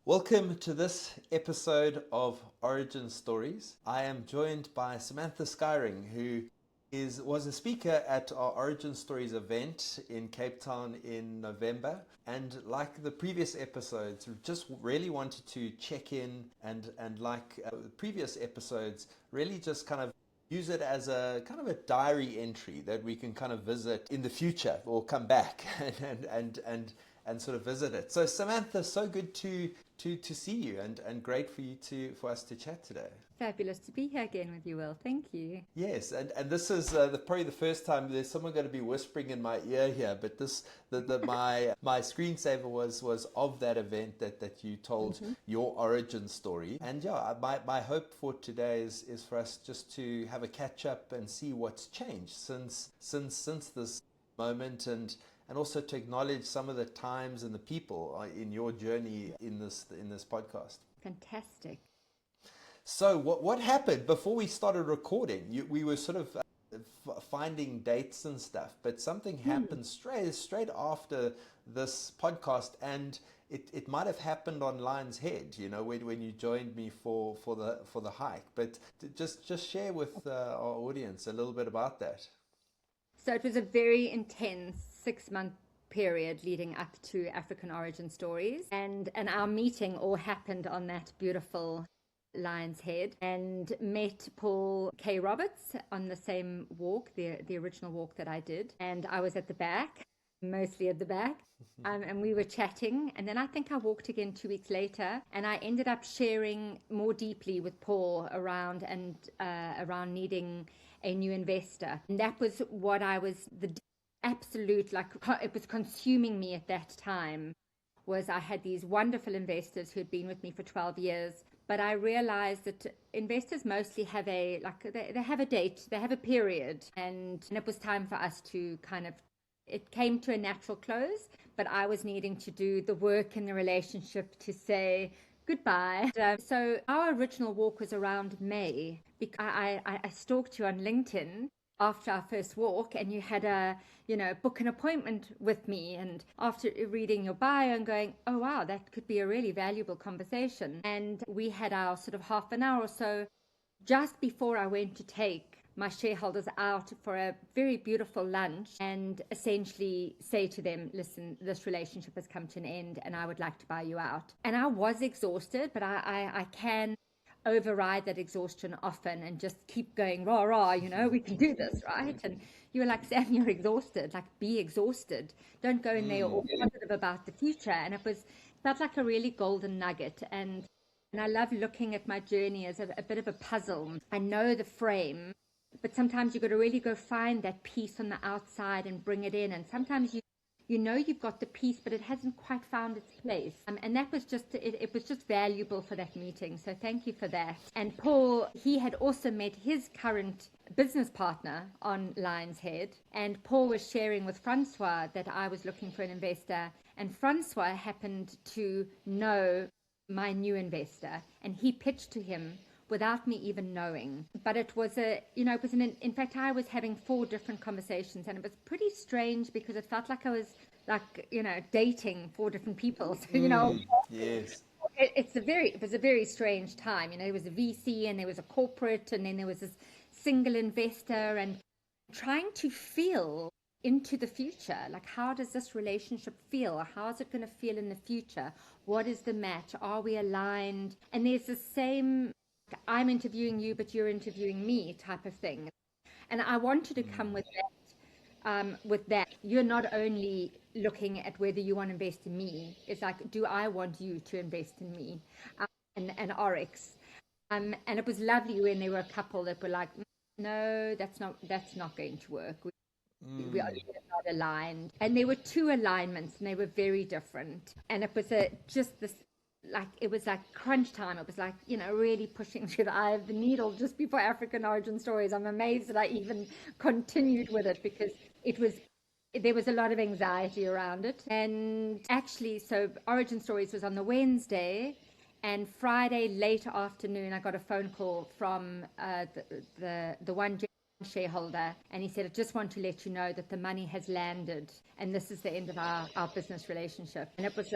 Welcome to this episode of Origin Stories. I am joined by Samantha Skyring, who was a speaker at our Origin Stories event in Cape Town in November. And like the previous episodes, we just really wanted to check in and like the previous episodes, really just kind of use it as a kind of a diary entry that we can kind of visit in the future or come back and sort of visit it. So Samantha, so good to see you and great for us to chat today. Fabulous to be here again with you, Will. Thank you. Yes, and this is probably the first time there's someone going to be whispering in my ear here. But my screensaver was of that event that you told your origin story. And yeah, my hope for today is for us just to have a catch up and see what's changed since this moment and also to acknowledge some of the times and the people in your journey in this podcast. Fantastic. So what happened before we started recording? We were sort of finding dates and stuff, but something happened straight after this podcast, and it might have happened on Lion's Head, when you joined me for the hike. But just share with our audience a little bit about that. So it was a very intense 6-month period leading up to African Origin Stories, and our meeting all happened on that beautiful Lion's Head, and met Paul K. Roberts on the same walk, the original walk that I did, and I was at the back, mostly at the back, and we were chatting, and then I think I walked again 2 weeks later, and I ended up sharing more deeply with Paul around needing a new investor. And that was what I was, the absolute, it was consuming me at that time, was I had these wonderful investors who had been with me for 12 years, but I realized that investors mostly have they have a date, they have a period, and it was time for us to it came to a natural close, but I was needing to do the work in the relationship to say goodbye. So our original walk was around May, because I stalked you on LinkedIn after our first walk, and you had book an appointment with me, and after reading your bio and going, oh wow, that could be a really valuable conversation. And we had our sort of half an hour or so just before I went to take my shareholders out for a very beautiful lunch and essentially say to them, listen, this relationship has come to an end and I would like to buy you out. And I was exhausted, but I can override that exhaustion often and just keep going, rah, we can do this, right? And you were like, Sam, you're exhausted, be exhausted. Don't go in there all positive about the future. And felt like a really golden nugget. And I love looking at my journey as a bit of a puzzle. I know the frame, but sometimes you've got to really go find that piece on the outside and bring it in. And sometimes you've got the piece, but it hasn't quite found its place. And that was it was just valuable for that meeting. So thank you for that. And Paul, he had also met his current business partner on Lion's Head. And Paul was sharing with Francois that I was looking for an investor. And Francois happened to know my new investor. And he pitched to him without me even knowing. But it was in fact, I was having 4 different conversations, and it was pretty strange because it felt like I was dating 4 different people. So, yes. It was a very strange time. There was a VC and there was a corporate and then there was this single investor, and trying to feel into the future. How does this relationship feel? How is it going to feel in the future? What is the match? Are we aligned? And there's the same, I'm interviewing you, but you're interviewing me type of thing. And I wanted to come with that. You're not only looking at whether you want to invest in me, it's do I want you to invest in me and Oryx? And it was lovely when there were a couple that were like, no, that's not going to work. We are not aligned. And there were 2 alignments, and they were very different. And it was just this, it was like crunch time. It was really pushing through the eye of the needle just before African Origin Stories. I'm amazed that I even continued with it, because there was a lot of anxiety around it. And actually, so Origin Stories was on the Wednesday, and Friday late afternoon, I got a phone call from the one shareholder, and he said, I just want to let you know that the money has landed and this is the end of our business relationship. And it was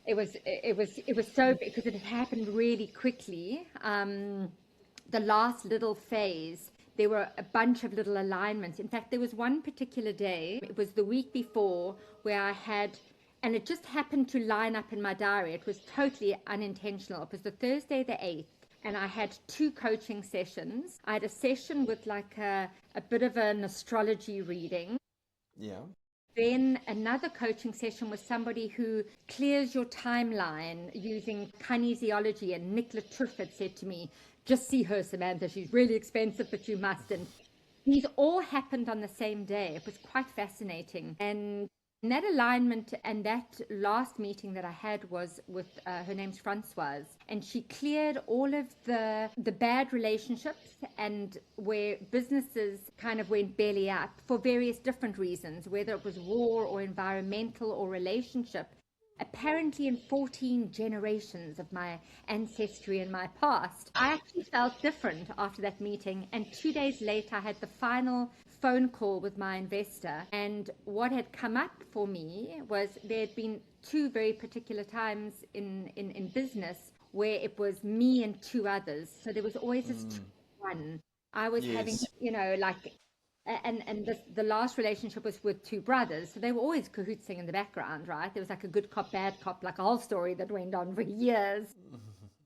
It was so, because it had happened really quickly. The last little phase, there were a bunch of little alignments. In fact, there was one particular day, it was the week before, where I had, and it just happened to line up in my diary. It was totally unintentional. It was the Thursday the 8th, and I had two coaching sessions. I had a session with like a bit of an astrology reading. Yeah. Then another coaching session with somebody who clears your timeline using kinesiology. And Nick Latruff had said to me, just see her, Samantha. She's really expensive, but you must. And these all happened on the same day. It was quite fascinating. And that alignment and that last meeting that I had was with, her name's Francoise, and she cleared all of the bad relationships and where businesses kind of went belly up for various different reasons, whether it was war or environmental or relationship. Apparently in 14 generations of my ancestry and my past, I actually felt different after that meeting. And 2 days later, I had the final phone call with my investor. And what had come up for me was there had been two very particular times in business where it was me and two others. So there was always this one. I was having, like, and the last relationship was with two brothers, so they were always cahootsing in the background, right? There was like a good cop, bad cop, like a whole story that went on for years.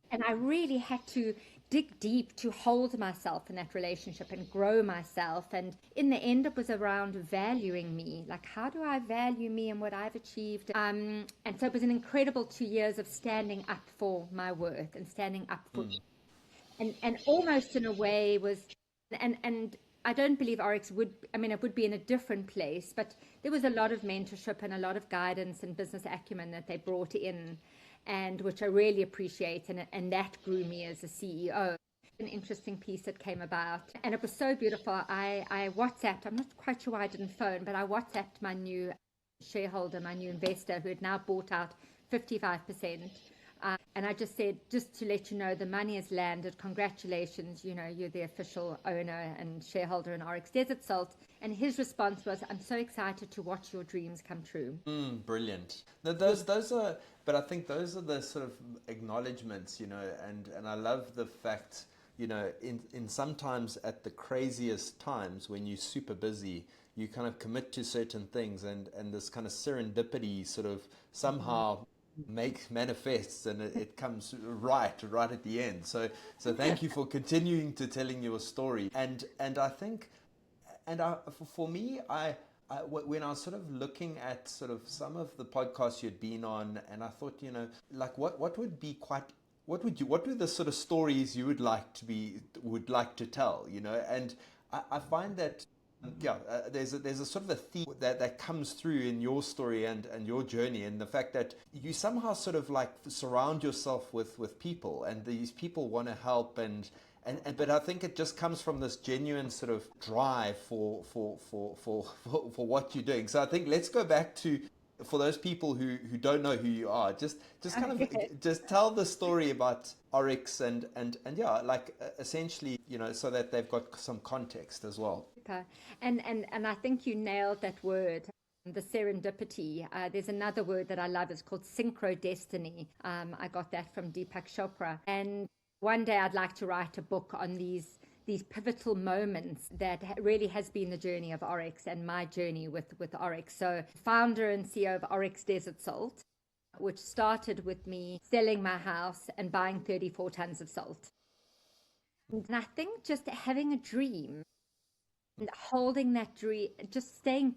And I really had to dig deep to hold myself in that relationship and grow myself. And in the end, it was around valuing me. Like, how do I value me and what I've achieved? And so it was an incredible 2 years of standing up for my worth and standing up for, and almost in a way was, and I don't believe Oryx would, it would be in a different place, but there was a lot of mentorship and a lot of guidance and business acumen that they brought in, and which I really appreciate, and that grew me as a CEO. An interesting piece that came about, and it was so beautiful. I WhatsApped, I'm not quite sure why I didn't phone, but I WhatsApped my new shareholder, my new investor, who had now bought out 55%. And I just said, just to let you know, the money has landed. Congratulations. You're the official owner and shareholder in Oryx Desert Salt. And his response was, I'm so excited to watch your dreams come true. Brilliant. Those are, but I think those are the sort of acknowledgements, and I love the fact, in sometimes at the craziest times when you're super busy, you kind of commit to certain things, and this kind of serendipity sort of somehow manifests, and it comes right at the end. So thank you for continuing to telling your story. And I think, for me, when I was sort of looking at sort of some of the podcasts you'd been on, and I thought, like what would be quite, what were the sort of stories you would like to tell, and I find that there's a sort of a theme that comes through in your story and your journey, and the fact that you somehow sort of like surround yourself with people, and these people want to help, and but I think it just comes from this genuine sort of drive for what you're doing. So I think let's go back to, for those people who don't know who you are, just kind of just tell the story about Oryx and essentially, so that they've got some context as well. And I think you nailed that word, the serendipity. There's another word that I love, it's called synchro destiny. I got that from Deepak Chopra. And one day I'd like to write a book on these pivotal moments that really has been the journey of Oryx and my journey with Oryx. So founder and CEO of Oryx Desert Salt, which started with me selling my house and buying 34 tons of salt. And I think just having a dream, and holding that dream, just staying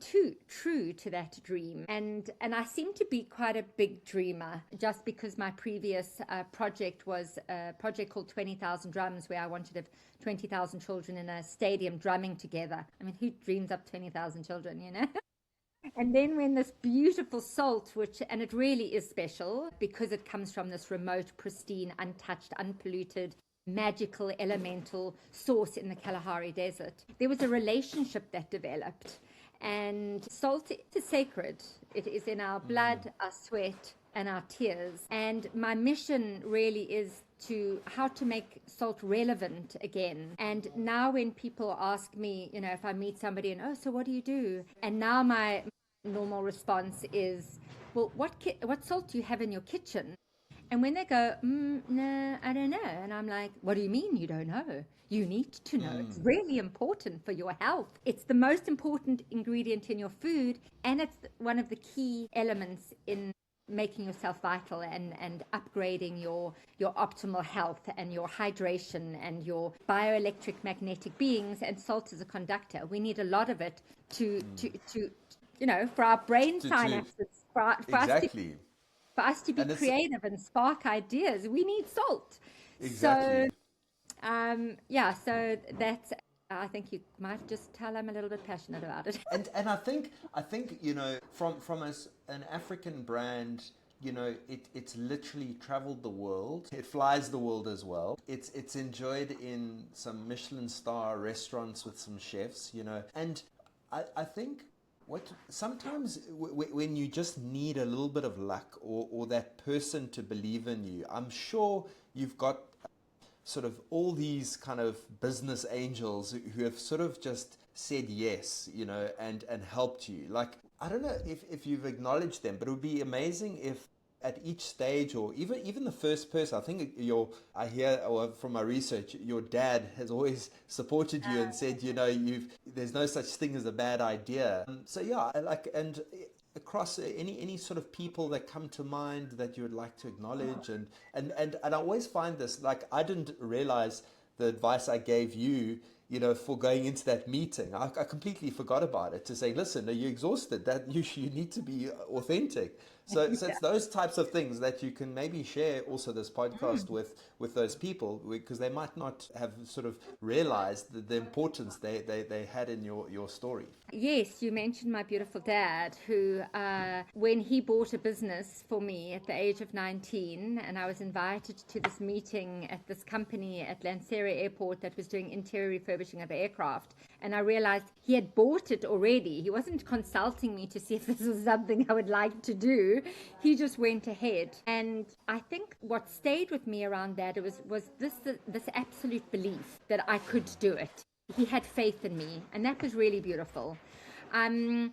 true to that dream. And I seem to be quite a big dreamer, just because my previous project was a project called 20,000 Drums, where I wanted to have 20,000 children in a stadium drumming together. Who dreams up 20,000 children, And then when this beautiful salt, and it really is special because it comes from this remote, pristine, untouched, unpolluted, magical elemental source in the Kalahari Desert, there was a relationship that developed. And salt is sacred. It is in our blood, our sweat, and our tears. And my mission really is how to make salt relevant again. And now when people ask me, if I meet somebody and, so what do you do? And now my normal response is, well, what salt do you have in your kitchen? And when they go, no, I don't know. And I'm like, what do you mean you don't know? You need to know. It's really important for your health. It's the most important ingredient in your food. And it's one of the key elements in making yourself vital and upgrading your optimal health and your hydration and your bioelectric magnetic beings. And salt is a conductor. We need a lot of it to for our brain synapses, Exactly. for us to be creative and spark ideas, we need salt. Exactly. So that's, I think you might just tell I'm a little bit passionate about it. And I think from an African brand, it's literally traveled the world. It flies the world as well. It's enjoyed in some Michelin star restaurants with some chefs, and I think sometimes when you just need a little bit of luck or that person to believe in you, I'm sure you've got sort of all these kind of business angels who have sort of just said yes, and helped you. Like, I don't know if you've acknowledged them, but it would be amazing if at each stage, or even the first person, I think I hear from my research, your dad has always supported you and said, there's no such thing as a bad idea. So yeah, and across any sort of people that come to mind that you would like to acknowledge, and I always find this, like, I didn't realize the advice I gave you, for going into that meeting. I completely forgot about it, to say, listen, are you exhausted? That you need to be authentic. So it's those types of things that you can maybe share also this podcast with those people, because they might not have sort of realized the importance they had in your story. Yes, you mentioned my beautiful dad, who, when he bought a business for me at the age of 19, and I was invited to this meeting at this company at Lanseria Airport that was doing interior refurbishing of aircraft, and I realized he had bought it already. He wasn't consulting me to see if this was something I would like to do. He just went ahead. And I think what stayed with me around that was this absolute belief that I could do it. He had faith in me, and that was really beautiful. And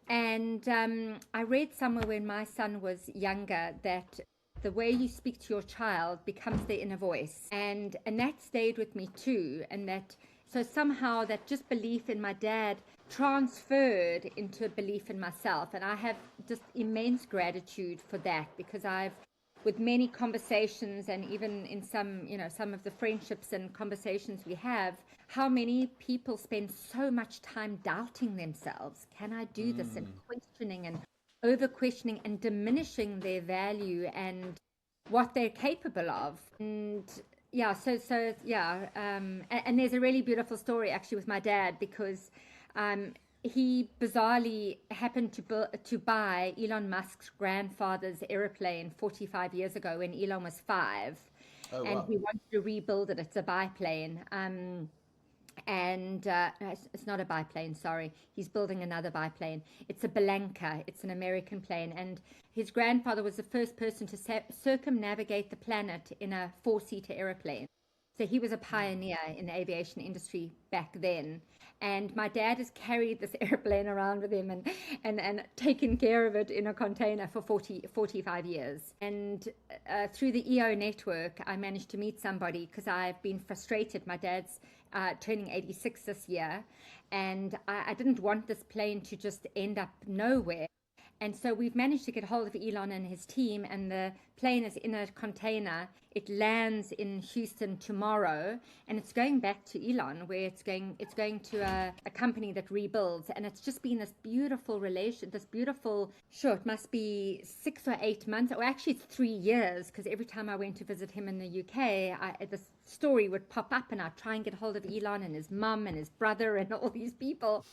I read somewhere when my son was younger that the way you speak to your child becomes their inner voice, and that stayed with me too. And that, so somehow that just belief in my dad transferred into a belief in myself, and I have just immense gratitude for that, because with many conversations, and even in some of the friendships and conversations we have, how many people spend so much time doubting themselves. Can I do this? And questioning and over questioning and diminishing their value and what they're capable of. And and there's a really beautiful story actually with my dad, because he bizarrely happened to buy Elon Musk's grandfather's airplane 45 years ago when Elon was 5. Oh, and wow. he wanted to rebuild it. It's a biplane. It's not a biplane, sorry. He's building another biplane. It's a Belanca. It's an American plane. And his grandfather was the first person to circumnavigate the planet in a 4-seater airplane. So he was a pioneer in the aviation industry back then. And my dad has carried this airplane around with him and taken care of it in a container for 45 years. And through the EO network, I managed to meet somebody, because I've been frustrated. My dad's turning 86 this year, and I didn't want this plane to just end up nowhere. And so we've managed to get hold of Elon and his team, and the plane is in a container. It lands in Houston tomorrow, and it's going back to Elon, where it's going to a company that rebuilds. And it's just been this beautiful relation, it must be 6 or 8 months, or actually it's 3 years, because every time I went to visit him in the UK, this story would pop up, and I'd try and get hold of Elon and his mum and his brother and all these people.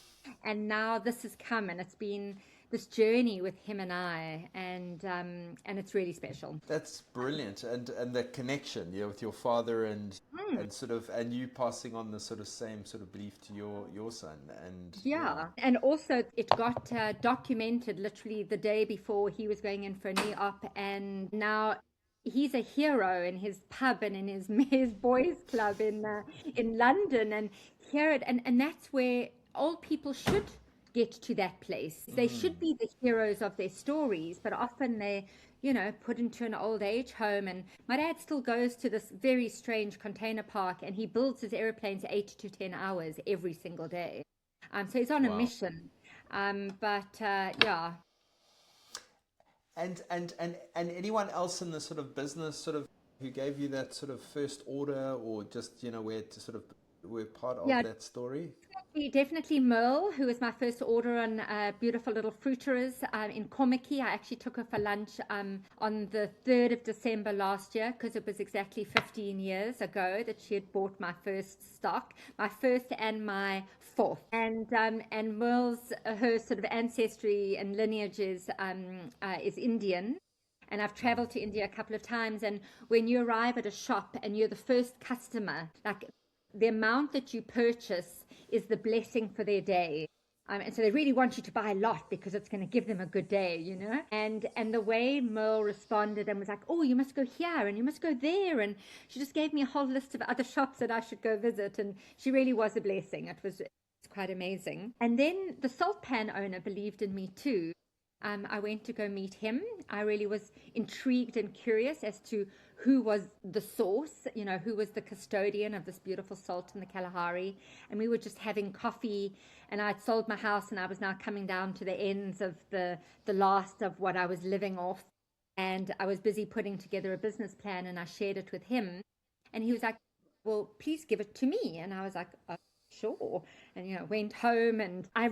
And now this has come, and it's been this journey with him and I, and it's really special. That's brilliant, and the connection, with your father and sort of, and you passing on the sort of same sort of belief to your son, and and also it got documented literally the day before he was going in for a knee op, and now he's a hero in his pub and in his boys club in London, and and that's where old people should get to that place. They should be the heroes of their stories, but often they, put into an old age home. And my dad still goes to this very strange container park, and he builds his airplanes 8 to 10 hours every single day. So he's on a Wow. mission. Yeah. And anyone else in the sort of business sort of who gave you that sort of first order, or just where to sort of were part of Yeah, that story? definitely Merle, who was my first order on beautiful little fruiterers in Komiki. I actually took her for lunch on the 3rd of December last year, because it was exactly 15 years ago that she had bought my first stock, my first and my fourth. And Merle's, her sort of ancestry and lineage is Indian. And I've traveled to India a couple of times. And when you arrive at a shop and you're the first customer, like, the amount that you purchase is the blessing for their day. And so they really want you to buy a lot because it's going to give them a good day. And the way Merle responded and was like, oh, you must go here and you must go there. And she just gave me a whole list of other shops that I should go visit. And she really was a blessing. It's quite amazing. And then the salt pan owner believed in me too. I went to go meet him. I really was intrigued and curious as to who was the source, who was the custodian of this beautiful salt in the Kalahari. And we were just having coffee, and I'd sold my house, and I was now coming down to the ends of the last of what I was living off. And I was busy putting together a business plan, and I shared it with him. And he was like, well, please give it to me. And I was like, sure. And went home, and I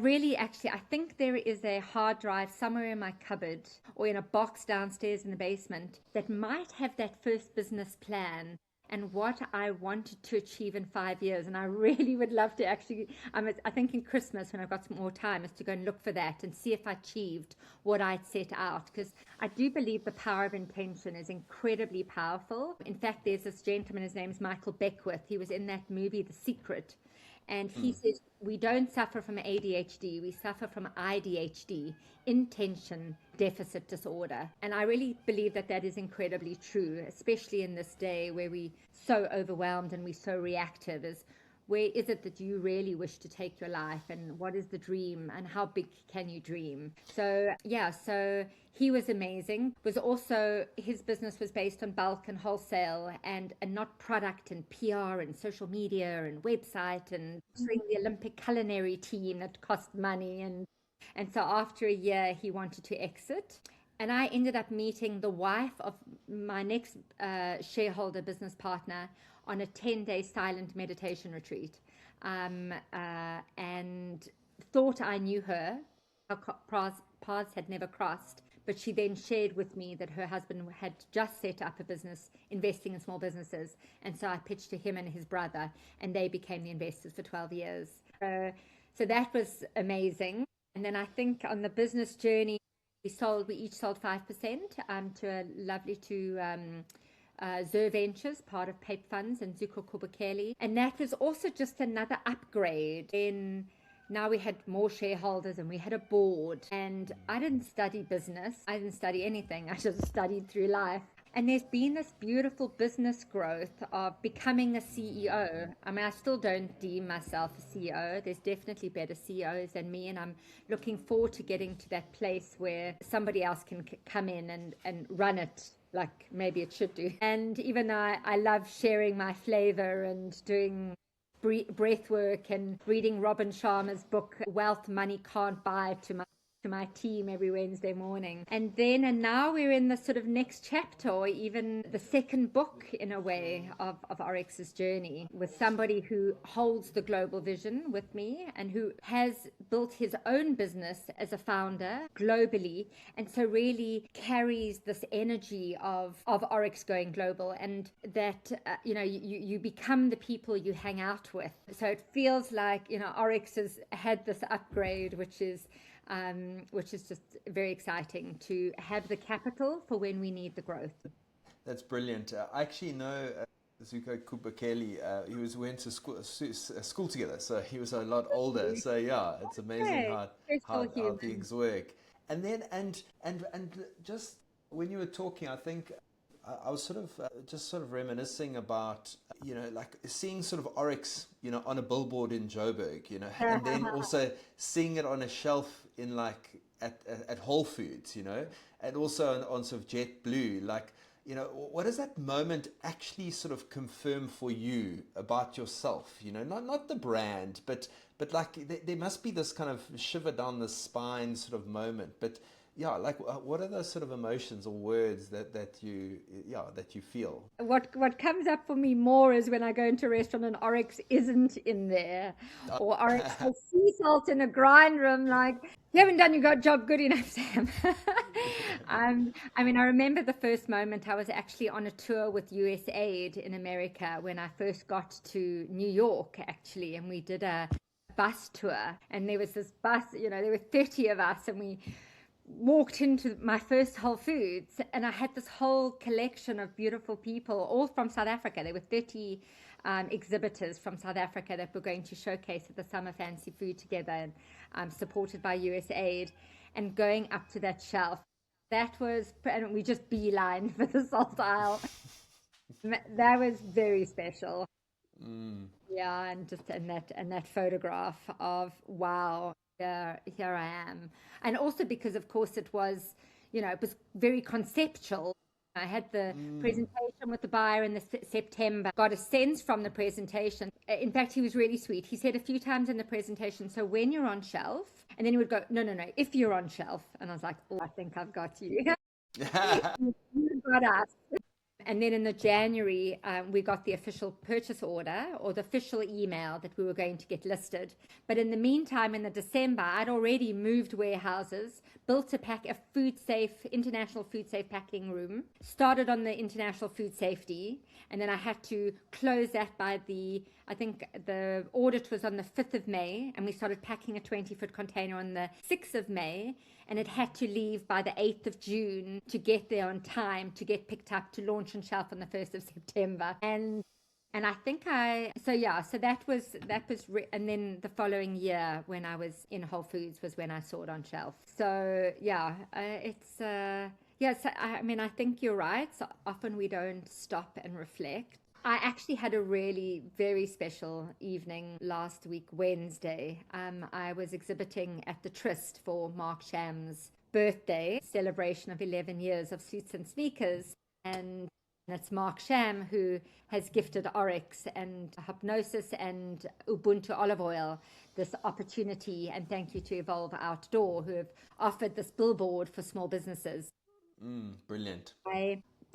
think there is a hard drive somewhere in my cupboard or in a box downstairs in the basement that might have that first business plan and what I wanted to achieve in 5 years. And I really would love to actually, I think in Christmas, when I've got some more time, is to go and look for that and see if I achieved what I'd set out, because I do believe the power of intention is incredibly powerful. In fact, there's this gentleman, his name's Michael Beckwith. He was in that movie The Secret. And he says, we don't suffer from ADHD, we suffer from IDHD, intention deficit disorder. And I really believe that that is incredibly true, especially in this day where we're so overwhelmed and we're so reactive. Is where is it that you really wish to take your life, and what is the dream, and how big can you dream? So he was amazing. Was also, his business was based on bulk and wholesale, and not product and PR and social media and website and sponsoring the Olympic culinary team that cost money. And so after a year, he wanted to exit. And I ended up meeting the wife of my next shareholder business partner on a 10-day silent meditation retreat, and thought I knew her. Our paths had never crossed, but she then shared with me that her husband had just set up a business investing in small businesses. And so I pitched to him and his brother, and they became the investors for 12 years. So that was amazing. And then I think on the business journey, we each sold 5% to a lovely Zur Ventures, part of Pape Funds, and Zuko Kubukeli. And that was also just another upgrade. Now we had more shareholders and we had a board. And I didn't study business. I didn't study anything. I just studied through life. And there's been this beautiful business growth of becoming a CEO. I mean, I still don't deem myself a CEO. There's definitely better CEOs than me. And I'm looking forward to getting to that place where somebody else can come in and run it like maybe it should do. And even though I love sharing my flavor and doing breath work and reading Robin Sharma's book, Wealth Money Can't Buy, to my team every Wednesday morning. And now we're in the sort of next chapter, or even the second book in a way of Oryx's journey, with somebody who holds the global vision with me and who has built his own business as a founder globally, and so really carries this energy of Oryx going global, and that you become the people you hang out with. So it feels like Oryx has had this upgrade, which is just very exciting to have the capital for when we need the growth. That's brilliant. I actually know Zuko Kubukeli. We went to school together, so he was a lot older. So yeah, it's amazing how things work. And then and just when you were talking, I think I was sort of just sort of reminiscing about, like seeing sort of Oryx, on a billboard in Joburg, and then also seeing it on a shelf in like at Whole Foods, and also on sort of JetBlue, like, what does that moment actually sort of confirm for you about yourself? Not the brand, but like there must be this kind of shiver down the spine sort of moment. But yeah, like what are those sort of emotions or words that you feel? What comes up for me more is when I go into a restaurant and Oryx isn't in there, or Oryx has sea salt in a grinder. I'm like, you haven't done your job good enough, Sam. I mean, I remember the first moment I was actually on a tour with USAID in America when I first got to New York, actually, and we did a bus tour, and there was this bus, there were 30 of us, and we walked into my first Whole Foods, and I had this whole collection of beautiful people, all from South Africa. There were 30 exhibitors from South Africa that were going to showcase at the Summer Fancy Food together, and supported by USAID, and going up to that shelf. That was, and we just beeline for the salt aisle. That was very special. Yeah, and that photograph of, wow, here I am. And also because, of course, it was very conceptual. I had the presentation with the buyer in the September, got a sense from the presentation. In fact, he was really sweet. He said a few times in the presentation, so when you're on shelf, and then he would go, no, if you're on shelf. And I was like, oh, I think I've got you. You got us. And then in the January, we got the official purchase order or the official email that we were going to get listed. But in the meantime, in the December, I'd already moved warehouses, built a international food safe packing room, started on the international food safety, and then I had to close that I think the audit was on the 5th of May, and we started packing a 20-foot container on the 6th of May. And it had to leave by the 8th of June to get there on time, to get picked up, to launch on shelf on the 1st of September. And I think so that was, and then the following year when I was in Whole Foods was when I saw it on shelf. So yeah, I mean, I think you're right. So often we don't stop and reflect. I actually had a really very special evening last week, Wednesday. I was exhibiting at the Tryst for Mark Sham's birthday celebration of 11 years of Suits and Sneakers. And it's Mark Sham who has gifted Oryx and Hypnosis and Ubuntu olive oil this opportunity. And thank you to Evolve Outdoor, who have offered this billboard for small businesses. Brilliant.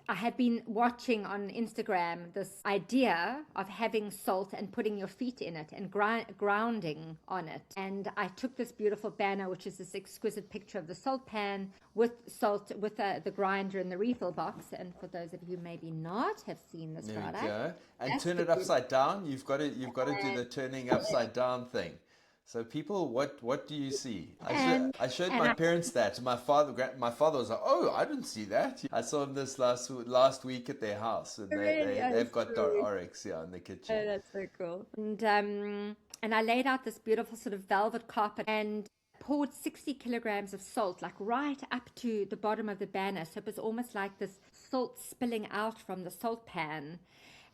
I had been watching on Instagram this idea of having salt and putting your feet in it and grounding on it. And I took this beautiful banner, which is this exquisite picture of the salt pan with salt, with the grinder and the refill box. And for those of you who maybe not have seen this product, there you go. And turn it upside down. You've got to do the turning upside down thing. So people, what do you see? I showed my parents that. My father was like, "Oh, I didn't see that." I saw them this last week at their house, and they've got their Oryx in the kitchen. Oh, that's so cool. And I laid out this beautiful sort of velvet carpet and poured 60 kilograms of salt, like right up to the bottom of the banner. So it was almost like this salt spilling out from the salt pan,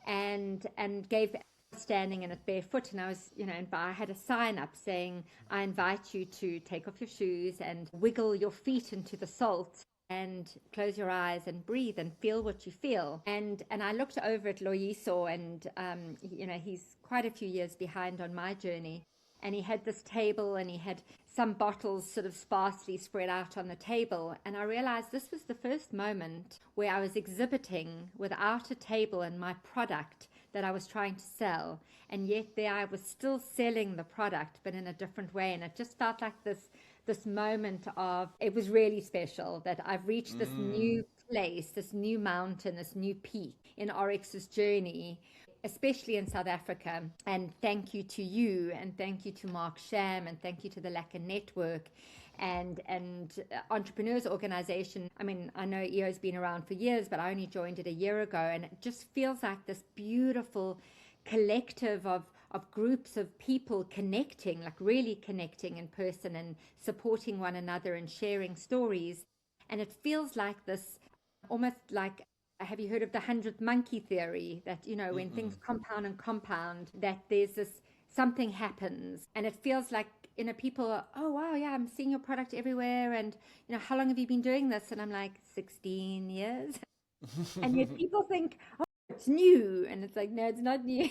and gave standing in it barefoot, and I was, and I had a sign up saying, I invite you to take off your shoes and wiggle your feet into the salt and close your eyes and breathe and feel what you feel. And I looked over at Loyiso, and he's quite a few years behind on my journey, and he had this table and he had some bottles sort of sparsely spread out on the table, and I realized this was the first moment where I was exhibiting without a table and my product that I was trying to sell, and yet there I was still selling the product, but in a different way. And it just felt like this moment of, it was really special that I've reached this new place, this new mountain, this new peak in Oryx's journey, especially in South Africa. And thank you to you, and thank you to Mark Sham, and thank you to the Lacquer Network and Entrepreneurs Organization. I mean, I know EO's been around for years, but I only joined it a year ago, and it just feels like this beautiful collective of groups of people connecting, like really connecting in person and supporting one another and sharing stories. And it feels like this, almost like have you heard of the 100th monkey theory? That, when things compound and compound, that there's this something happens, and it feels like, people are, oh, wow, yeah, I'm seeing your product everywhere. And, how long have you been doing this? And I'm like, 16 years. And yet people think, oh, it's new. And it's like, no, it's not new.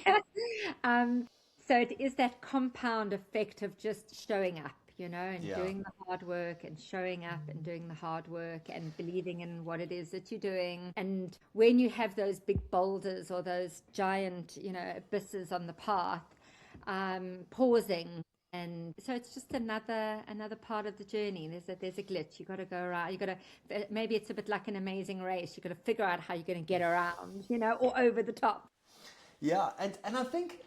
So it is that compound effect of just showing up, and doing the hard work, and showing up and doing the hard work, and believing in what it is that you're doing. And when you have those big boulders or those giant, abysses on the path, pausing. And so it's just another part of the journey. There's a glitch. You got to go around. You got to, maybe it's a bit like an amazing race. You got to figure out how you're going to get around, or over the top. Yeah, and I think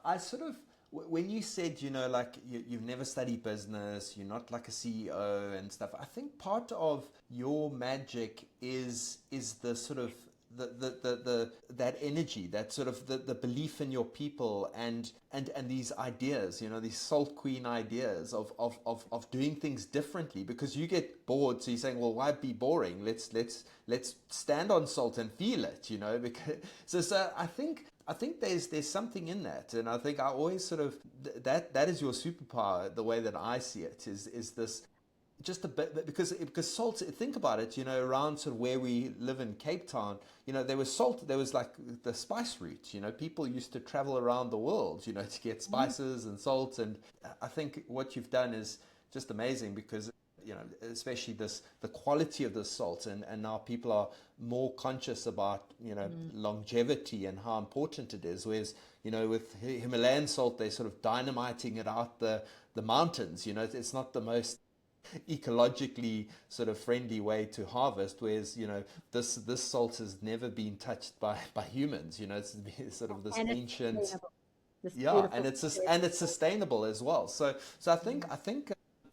I sort of, when you said, like you've never studied business, you're not like a CEO and stuff. I think part of your magic is the sort of the that energy, that sort of the belief in your people, and these ideas, these salt queen ideas of doing things differently, because you get bored, so you're saying, well, why be boring? Let's stand on salt and feel it, because so I think there's something in that. And I think I always sort of, that is your superpower, the way that I see it, is this, just a bit, because salt, think about it, around sort of where we live in Cape Town, there was salt, there was like the spice route, people used to travel around the world, to get spices and salt. And I think what you've done is just amazing, because especially the quality of the salt, and now people are more conscious about longevity and how important it is. Whereas with Himalayan salt, they're sort of dynamiting it out the mountains. It's not the most ecologically sort of friendly way to harvest, whereas this salt has never been touched by humans. It's sort of this ancient, and it's sustainable as well. So I think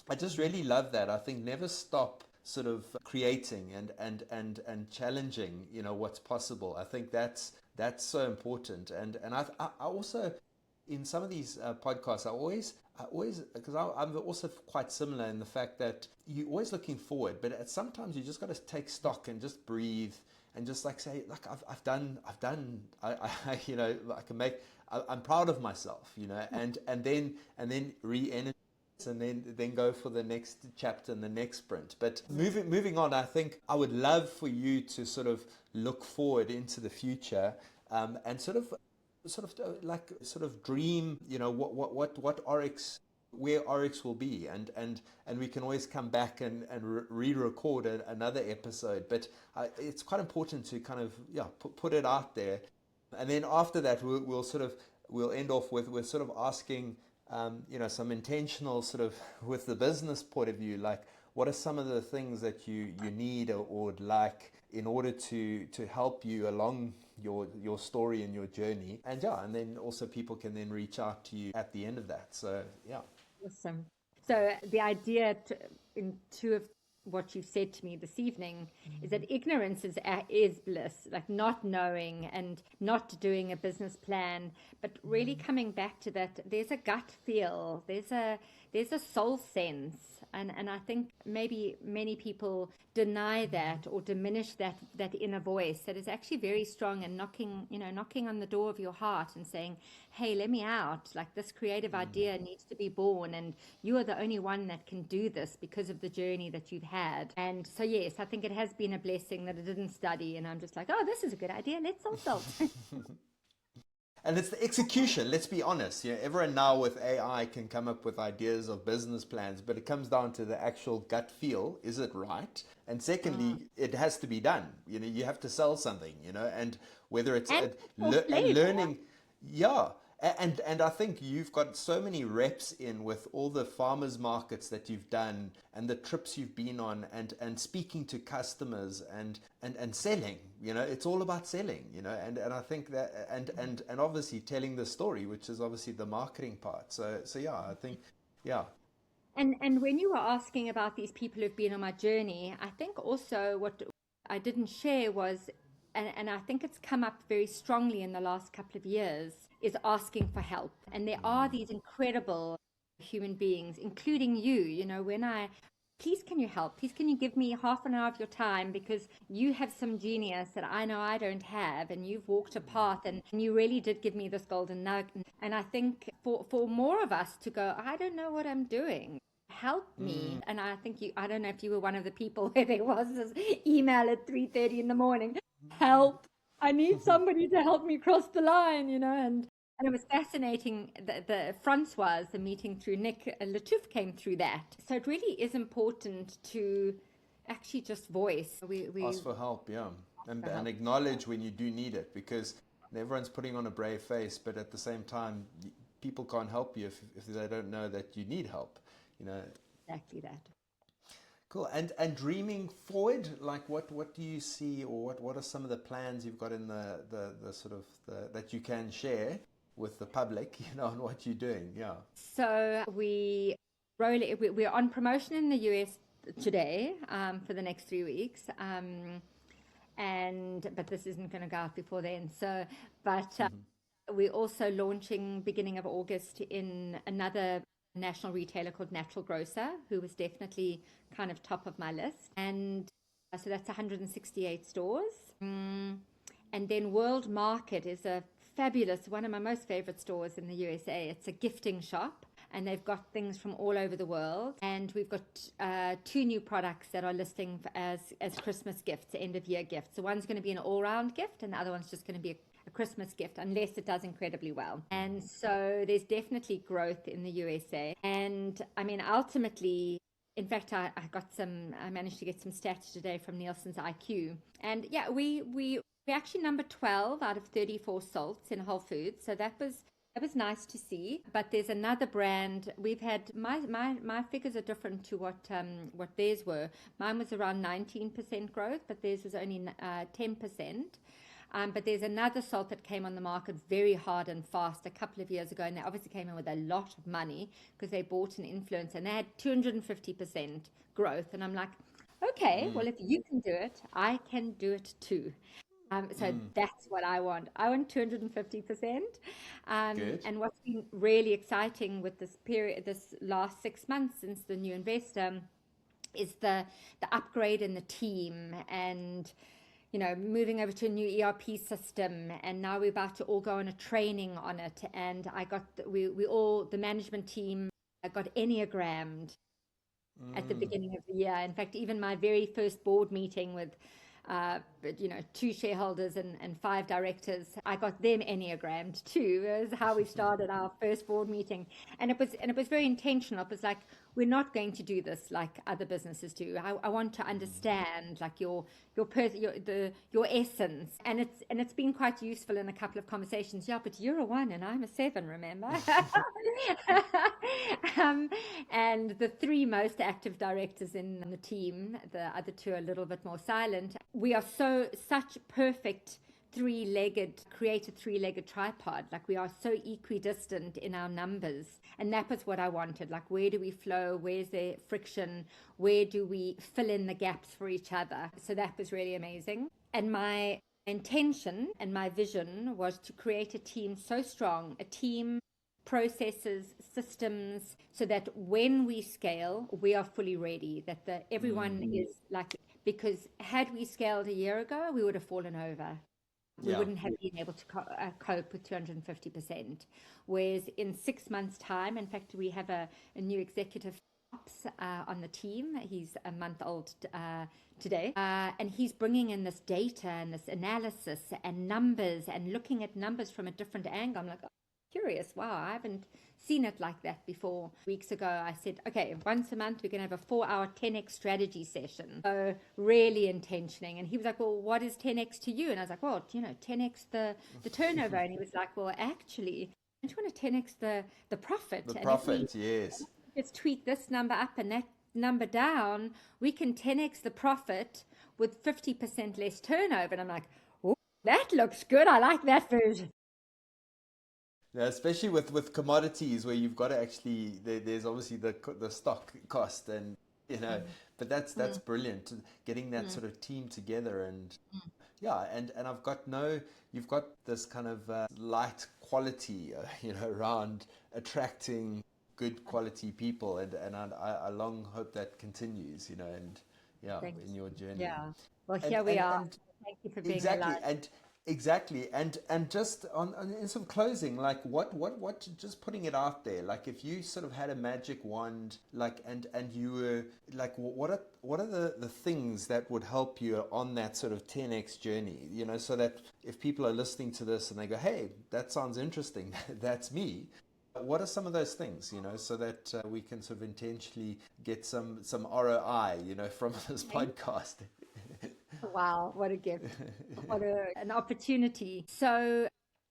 I just really love that. I think never stop sort of creating and challenging what's possible. I think that's so important. And I also, in some of these podcasts, I always, because I'm also quite similar in the fact that you're always looking forward, but sometimes you just got to take stock and just breathe and just like say, like I've done, I I can make, I'm proud of myself, and then re-energize, and then go for the next chapter and the next sprint. But moving on, I think I would love for you to sort of look forward into the future, and sort of dream, what Oryx, where Oryx will be, and we can always come back and re-record another episode. But it's quite important to kind of put it out there, and then after that we'll end off with sort of asking some intentional sort of, with the business point of view, like what are some of the things that you need or would like in order to help you along your story and your journey. And then also people can then reach out to you at the end of that. So awesome. So the idea in two of what you've said to me this evening is that ignorance is bliss, like not knowing and not doing a business plan, but really coming back to that there's a gut feel, there's a soul sense. And I think maybe many people deny that or diminish that inner voice that is actually very strong, and knocking on the door of your heart and saying, hey, let me out, like this creative idea needs to be born, and you are the only one that can do this because of the journey that you've had. And so yes, I think it has been a blessing that I didn't study, and I'm just like, oh, this is a good idea, let's salt. And it's the execution, let's be honest. Everyone now with AI can come up with ideas of business plans, but it comes down to the actual gut feel. Is it right? And secondly, it has to be done. You have to sell something, and whether it's learning. Yeah. And I think you've got so many reps in with all the farmers markets that you've done and the trips you've been on, and speaking to customers and selling. It's all about selling, and I think that and obviously telling the story, which is obviously the marketing part. So yeah, I think And when you were asking about these people who've been on my journey, I think also what I didn't share was, and I think it's come up very strongly in the last couple of years, is asking for help. And there are these incredible human beings, including you. When I please can you help? Please can you give me half an hour of your time, because you have some genius that I know I don't have, and you've walked a path, and you really did give me this golden nugget. And I think for more of us to go, I don't know what I'm doing, help me. And I think I don't know if you were one of the people where there was this email at 3:30 in the morning, help, I need somebody to help me cross the line, and it was fascinating. The meeting through Nick Latouf came through that. So it really is important to actually just voice. We Ask for help, yeah. And acknowledge when you do need it, because everyone's putting on a brave face, but at the same time, people can't help you if they don't know that you need help, Exactly that. Cool. And dreaming forward, like what do you see, or what are some of the plans you've got in the sort of that you can share with the public, on what you're doing? Yeah. So we're on promotion in the US today for the next 3 weeks, but this isn't going to go out before then. So, but we're also launching beginning of August in another national retailer called Natural Grocer, who was definitely kind of top of my list, and so that's 168 stores. And then World Market is one of my most favorite stores in the USA. It's a gifting shop, and they've got things from all over the world. And we've got 2 new products that are listing as Christmas gifts, end of year gifts. So one's going to be an all-round gift, and the other one's just going to be a Christmas gift, unless it does incredibly well. And so there's definitely growth in the USA. And I mean, ultimately, in fact, I managed to get some stats today from Nielsen's IQ. And yeah, we're actually number 12 out of 34 salts in Whole Foods. So that was nice to see. But there's another brand. We've had my figures are different to what theirs were. Mine was around 19% growth, but theirs was only 10%. But there's another salt that came on the market very hard and fast a couple of years ago, and they obviously came in with a lot of money because they bought an influencer, and they had 250% growth. And I'm like, okay, well, if you can do it, I can do it too. So that's what I want. I want 250%. And what's been really exciting with this last 6 months since the new investor, is the upgrade in the team, and moving over to a new ERP system, and now we're about to all go on a training on it. And the management team got Enneagrammed at the beginning of the year. In fact, even my very first board meeting with 2 shareholders and 5 directors, I got them Enneagrammed too. It was how we started our first board meeting, and it was very intentional. It was like, we're not going to do this like other businesses do. I want to understand like your essence, and it's been quite useful in a couple of conversations. Yeah, but you're a 1 and I'm a 7, remember? And the 3 most active directors in the team, the other 2 are a little bit more silent. We are such perfect create a 3-legged tripod. Like, we are so equidistant in our numbers, and that was what I wanted. Like, where do we flow? Where's the friction? Where do we fill in the gaps for each other? So that was really amazing. And my intention and my vision was to create a team so strong, a team, processes, systems, so that when we scale, we are fully ready, that everyone is like, because had we scaled a year ago, we would have fallen over. We wouldn't have been able to cope with 250%. Whereas in 6 months' time, in fact, we have a new executive ops on the team. He's a month old today. And he's bringing in this data and this analysis and numbers, and looking at numbers from a different angle. I'm like, oh, curious. Wow, I haven't seen it like that before. Weeks ago, I said, okay, once a month, we're going to have a 4-hour 10x strategy session. So really intentioning. And he was like, well, what is 10x to you? And I was like, well, 10x the turnover. And he was like, well, actually, don't you want to 10x the profit? The profit, yes. Let's tweak this number up and that number down. We can 10x the profit with 50% less turnover. And I'm like, oh, that looks good. I like that version. Yeah, especially with commodities, where you've got to actually, there's obviously the stock cost, and but that's brilliant, getting that sort of team together. And and you've got this kind of light quality around attracting good quality people, and I long hope that continues, you know, and yeah, Thank in your you. journey. Yeah. Well, And here we and are. and Thank you for being exactly, alive. and just on in some closing, like what just putting it out there, like if you sort of had a magic wand, like and you were like, what are the things that would help you on that sort of 10x journey, you know, so that if people are listening to this and they go, hey, that sounds interesting, that's me. What are some of those things, you know, so that we can sort of intentionally get some ROI, you know, from this podcast? Wow, what a gift. An opportunity. So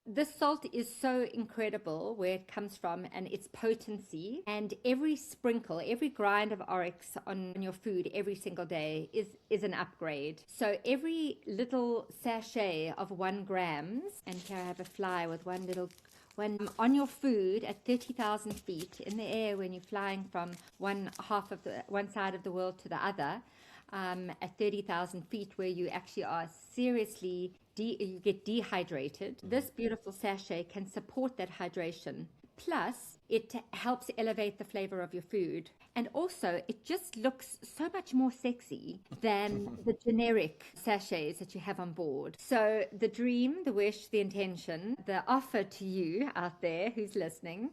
this salt is so incredible where it comes from and its potency, and every sprinkle, every grind of Oryx on your food every single day is an upgrade. So every little sachet of 1 grams, and here I have a fly with one on your food at 30,000 feet in the air when you're flying from one side of the world to the other, at 30,000 feet, where you actually are seriously, you get dehydrated. This beautiful sachet can support that hydration. Plus, it helps elevate the flavor of your food. And also, it just looks so much more sexy than the generic sachets that you have on board. So, the dream, the wish, the intention, the offer to you out there who's listening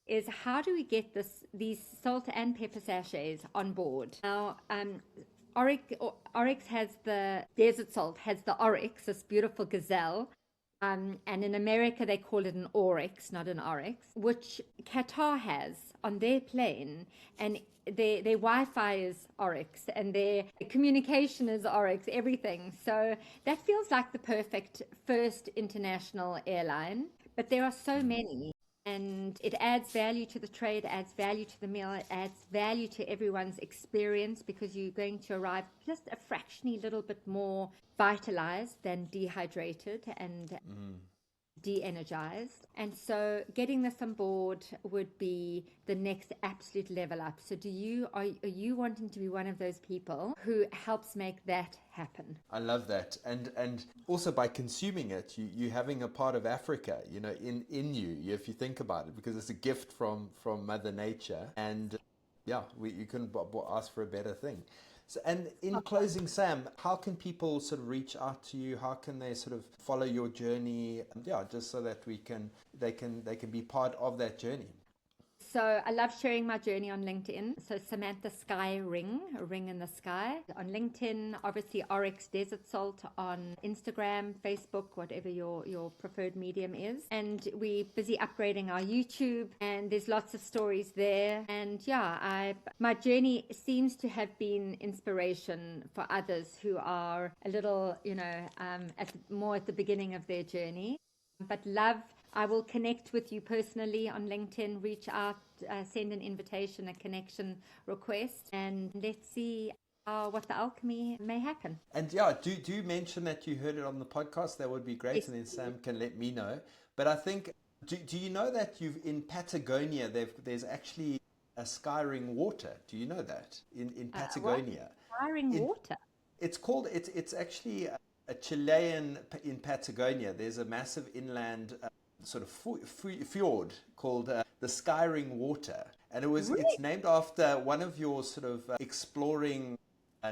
is, how do we get these salt and pepper sachets on board? Now, Oryx has the desert salt, has the Oryx, this beautiful gazelle. And in America, they call it an Oryx, not an Oryx, which Qatar has on their plane. And their Wi-Fi is Oryx, and their communication is Oryx, everything. So that feels like the perfect first international airline. But there are so many. And it adds value to the trade, adds value to the meal, it adds value to everyone's experience, because you're going to arrive just a fractionally little bit more vitalized than dehydrated and de-energized. And so getting this on board would be the next absolute level up. So are you wanting to be one of those people who helps make that happen? I love that, and also by consuming it, you having a part of Africa, you know, in you, if you think about it, because it's a gift from Mother Nature, and yeah, you couldn't ask for a better thing. So, and in closing, Sam, how can people sort of reach out to you? How can they sort of follow your journey? Yeah, just so that they can be part of that journey. So I love sharing my journey on LinkedIn. So Samantha Skyring, a ring in the sky. On LinkedIn, obviously Oryx Desert Salt. On Instagram, Facebook, whatever your preferred medium is. And we're busy upgrading our YouTube, and there's lots of stories there. And yeah, my journey seems to have been inspiration for others who are a little, more at the beginning of their journey. But I will connect with you personally on LinkedIn, reach out, send an invitation, a connection request, and let's see what the alchemy may happen. And yeah, do mention that you heard it on the podcast. That would be great, Yes. and then Sam can let me know. But I think, do you know that in Patagonia there's actually a Skyring water? Do you know that in Patagonia? Firing water. It's actually a Chilean in Patagonia. There's a massive inland sort of fjord called the Skyring Water, and it's Really? named after one of your sort of exploring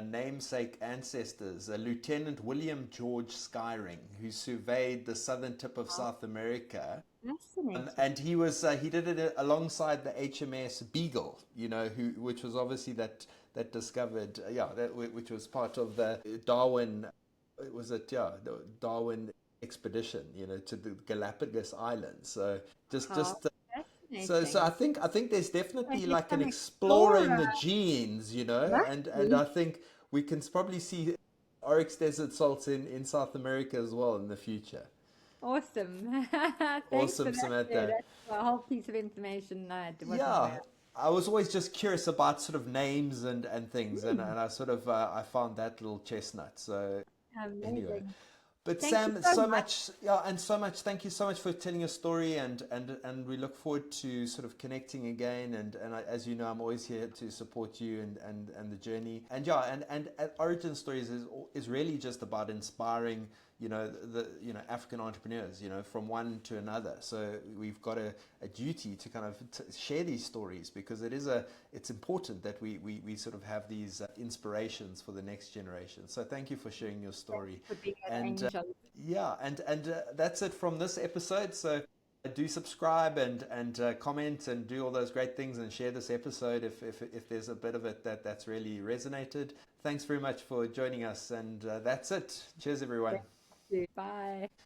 namesake ancestors, Lieutenant William George Skyring, who surveyed the southern tip of South America. Fascinating. And he did it alongside the HMS Beagle, you know, which was obviously that discovered, which was part of the Darwin. The Darwin expedition, you know, to the Galapagos Islands. So so I think there's definitely Like like an an exploring explorer. the genes, you know, Right. and I think we can probably see Oryx Desert Salts in South America as well in the future. Awesome. Thanks for Awesome, that. Yeah, Samantha. that's a whole piece of information I wasn't Yeah, aware I was always just curious about sort of names and things, and I sort of I found that little chestnut. So of. anyway. Amazing. But Thank you Sam, so so much. much, yeah, and so much. Thank you so much for telling your story, and we look forward to sort of connecting again. And as you know, I'm always here to support you and the journey. And yeah, and Origin Stories is really just about inspiring African entrepreneurs, from one to another. So we've got a duty to kind of share these stories, because it's important that we sort of have these inspirations for the next generation. So thank you for sharing your story. For being an And angel. that's it from this episode. So do subscribe and comment and do all those great things, and share this episode if there's a bit of it that's really resonated. Thanks very much for joining us, and that's it. Cheers, everyone. Bye.